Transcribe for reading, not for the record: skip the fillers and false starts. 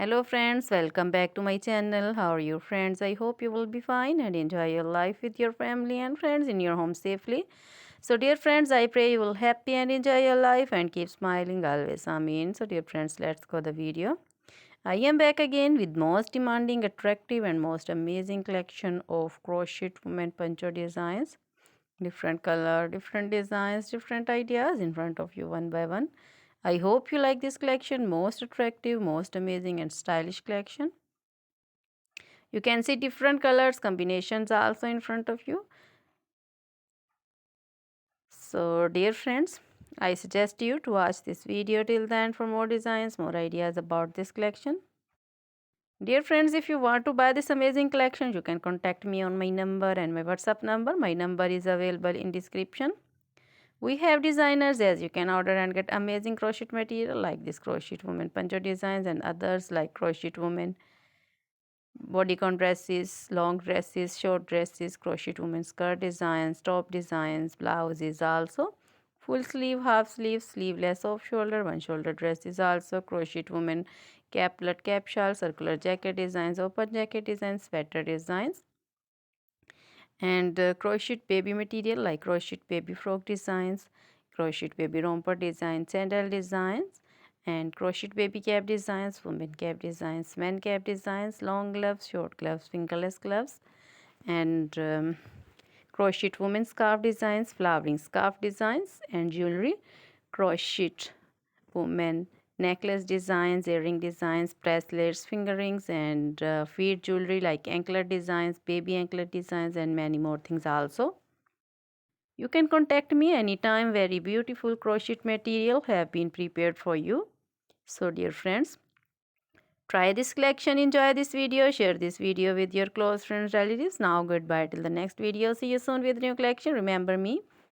Hello friends, welcome back to my channel. How are you friends? I hope you will be fine and enjoy your life with your family and friends in your home safely. So dear friends, I pray you will happy and enjoy your life and keep smiling always. Amen. So dear friends, let's go the video. I am back again with most demanding, attractive and most amazing collection of crochet women poncho designs. Different color, different designs, different ideas in front of you one by one. I hope you like this collection, most attractive, most amazing and stylish collection. You can see different colors combinations also in front of you. So dear friends, I suggest you to watch this video till then for more designs, more ideas about this collection. Dear friends, if you want to buy this amazing collection, you can contact me on my number and my WhatsApp number. My number is available in description. We have designers as you can order and get amazing crochet material like this crochet woman poncho designs and others like crochet woman bodycon dresses, long dresses, short dresses, crochet woman skirt designs, top designs, blouses also. Full sleeve, half sleeve, sleeveless, off shoulder, one shoulder dresses also, crochet woman caplet, cap shawl, circular jacket designs, open jacket designs, sweater designs and crochet baby material like crochet baby frock designs, crochet baby romper designs, sandal designs and crochet baby cap designs, women cap designs, men cap designs, long gloves, short gloves, fingerless gloves and crochet women scarf designs, flowering scarf designs and jewelry, crochet women necklace designs, earring designs, bracelets, finger rings and feet jewelry like anklet designs, baby anklet designs and many more things also. You can contact me anytime. Very beautiful crochet material have been prepared for you. So dear friends, try this collection, enjoy this video, share this video with your close friends, relatives. Now goodbye till the next video. See you soon with new collection. Remember me.